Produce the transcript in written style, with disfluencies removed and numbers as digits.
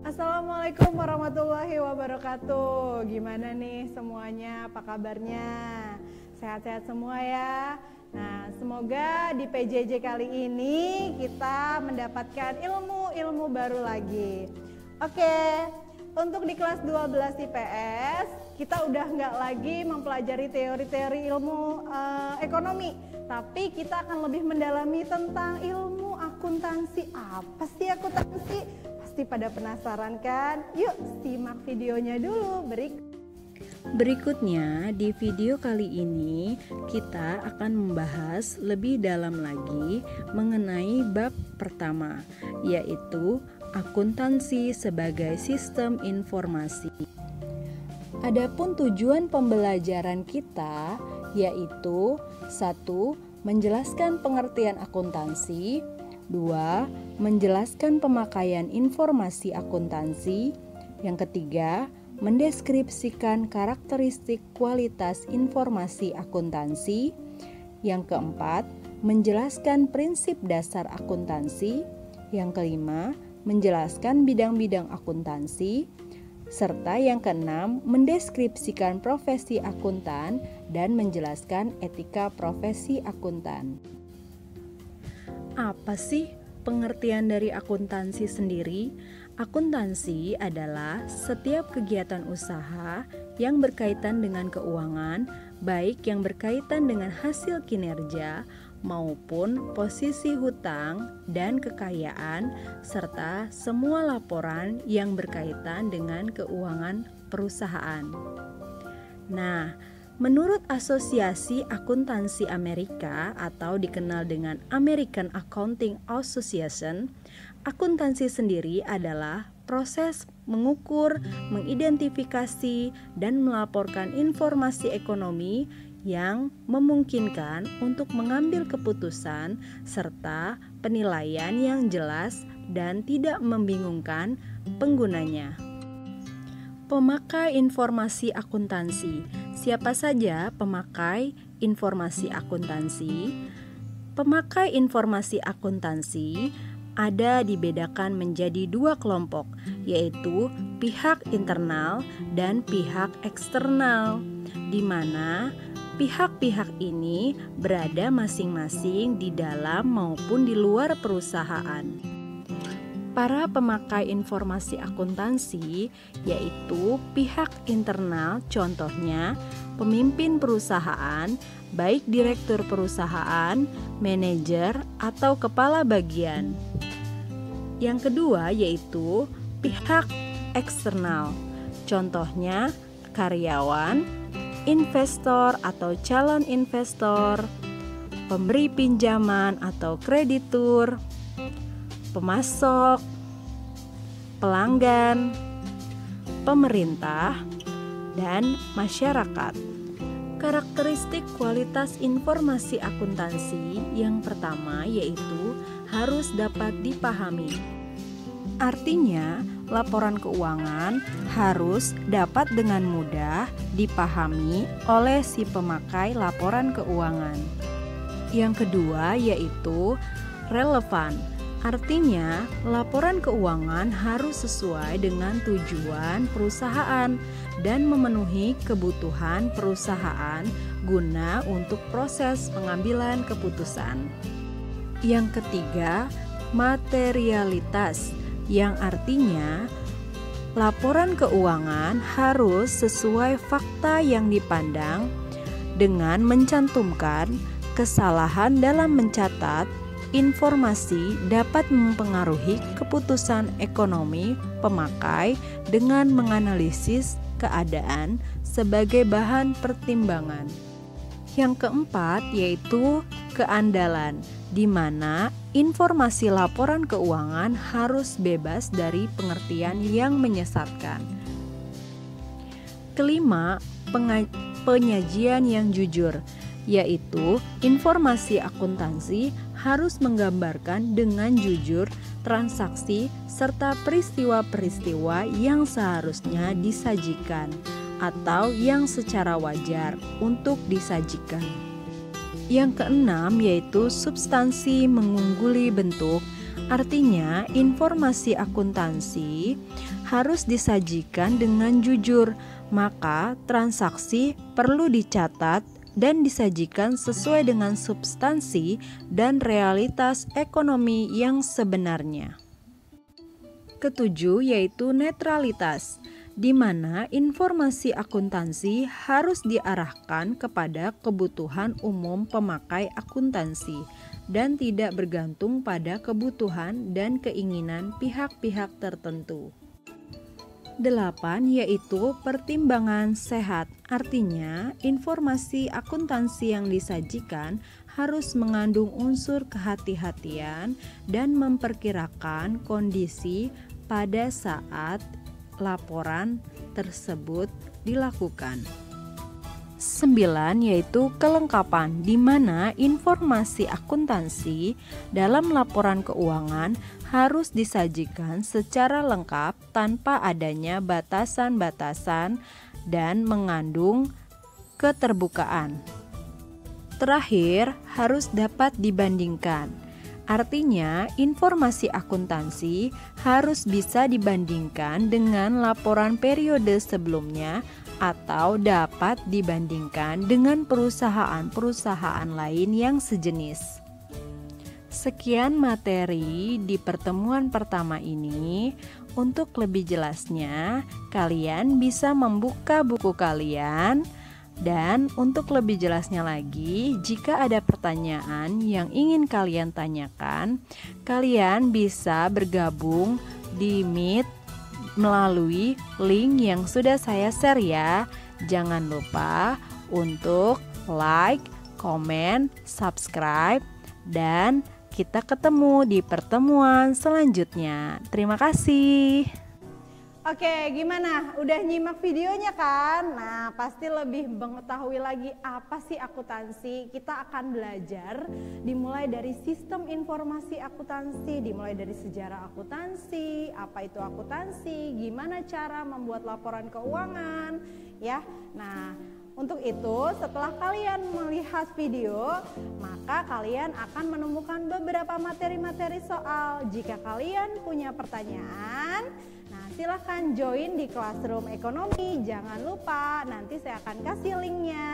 Assalamualaikum warahmatullahi wabarakatuh. Gimana nih semuanya? Apa kabarnya? Sehat-sehat semua ya. Nah, semoga di PJJ kali ini kita mendapatkan ilmu-ilmu baru lagi. Oke, untuk di kelas 12 IPS, kita udah nggak lagi mempelajari teori-teori ilmu ekonomi, tapi kita akan lebih mendalami tentang ilmu akuntansi. Apa sih akuntansi? Pasti pada penasaran kan? Yuk simak videonya dulu Berikutnya di video kali ini kita akan membahas lebih dalam lagi mengenai bab pertama, yaitu akuntansi sebagai sistem informasi. Adapun tujuan pembelajaran kita yaitu 1. Menjelaskan pengertian akuntansi, 2. Menjelaskan pemakaian informasi akuntansi, yang ketiga mendeskripsikan karakteristik kualitas informasi akuntansi, yang keempat menjelaskan prinsip dasar akuntansi, yang kelima menjelaskan bidang-bidang akuntansi, serta yang keenam mendeskripsikan profesi akuntan dan menjelaskan etika profesi akuntan. Apa sih pengertian dari akuntansi sendiri? Akuntansi adalah setiap kegiatan usaha yang berkaitan dengan keuangan, baik yang berkaitan dengan hasil kinerja maupun posisi hutang dan kekayaan, serta semua laporan yang berkaitan dengan keuangan perusahaan. Nah, menurut Asosiasi Akuntansi Amerika atau dikenal dengan American Accounting Association, akuntansi sendiri adalah proses mengukur, mengidentifikasi, dan melaporkan informasi ekonomi yang memungkinkan untuk mengambil keputusan serta penilaian yang jelas dan tidak membingungkan penggunanya. Pemakai informasi akuntansi. Siapa saja pemakai informasi akuntansi? Pemakai informasi akuntansi ada dibedakan menjadi dua kelompok, yaitu pihak internal dan pihak eksternal, di mana pihak-pihak ini berada masing-masing di dalam maupun di luar perusahaan. Para pemakai informasi akuntansi yaitu pihak internal, contohnya pemimpin perusahaan, baik direktur perusahaan, manajer, atau kepala bagian. Yang kedua yaitu pihak eksternal, contohnya karyawan, investor atau calon investor, pemberi pinjaman atau kreditur, pemasok, pelanggan, pemerintah, dan masyarakat. Karakteristik kualitas informasi akuntansi yang pertama yaitu harus dapat dipahami. Artinya, laporan keuangan harus dapat dengan mudah dipahami oleh si pemakai laporan keuangan. Yang kedua yaitu relevan. Artinya, laporan keuangan harus sesuai dengan tujuan perusahaan dan memenuhi kebutuhan perusahaan guna untuk proses pengambilan keputusan. Yang ketiga, materialitas, yang artinya laporan keuangan harus sesuai fakta yang dipandang dengan mencantumkan kesalahan dalam mencatat informasi dapat mempengaruhi keputusan ekonomi pemakai dengan menganalisis keadaan sebagai bahan pertimbangan. Yang keempat yaitu keandalan, di mana informasi laporan keuangan harus bebas dari pengertian yang menyesatkan. Kelima, penyajian yang jujur, yaitu informasi akuntansi harus menggambarkan dengan jujur transaksi serta peristiwa-peristiwa yang seharusnya disajikan atau yang secara wajar untuk disajikan. Yang keenam yaitu substansi mengungguli bentuk. Artinya, informasi akuntansi harus disajikan dengan jujur, maka transaksi perlu dicatat dan disajikan sesuai dengan substansi dan realitas ekonomi yang sebenarnya. Ketujuh yaitu netralitas, di mana informasi akuntansi harus diarahkan kepada kebutuhan umum pemakai akuntansi dan tidak bergantung pada kebutuhan dan keinginan pihak-pihak tertentu. 8 yaitu pertimbangan sehat, artinya informasi akuntansi yang disajikan harus mengandung unsur kehati-hatian dan memperkirakan kondisi pada saat laporan tersebut dilakukan. 9 yaitu kelengkapan, di mana informasi akuntansi dalam laporan keuangan harus disajikan secara lengkap tanpa adanya batasan-batasan dan mengandung keterbukaan. Terakhir, harus dapat dibandingkan. Artinya, informasi akuntansi harus bisa dibandingkan dengan laporan periode sebelumnya atau dapat dibandingkan dengan perusahaan-perusahaan lain yang sejenis. Sekian materi di pertemuan pertama ini. Untuk lebih jelasnya, kalian bisa membuka buku kalian. Dan untuk lebih jelasnya lagi, jika ada pertanyaan yang ingin kalian tanyakan, kalian bisa bergabung di Meet melalui link yang sudah saya share ya. Jangan lupa untuk like, komen, subscribe, dan kita ketemu di pertemuan selanjutnya. Terima kasih. Oke, gimana? Udah nyimak videonya kan? Nah, pasti lebih mengetahui lagi apa sih akuntansi. Kita akan belajar dimulai dari sistem informasi akuntansi, dimulai dari sejarah akuntansi, apa itu akuntansi, gimana cara membuat laporan keuangan, ya. Nah, untuk itu, setelah kalian melihat video, maka kalian akan menemukan beberapa materi-materi soal. Jika kalian punya pertanyaan, silahkan join di Classroom Ekonomi. Jangan lupa, nanti saya akan kasih linknya.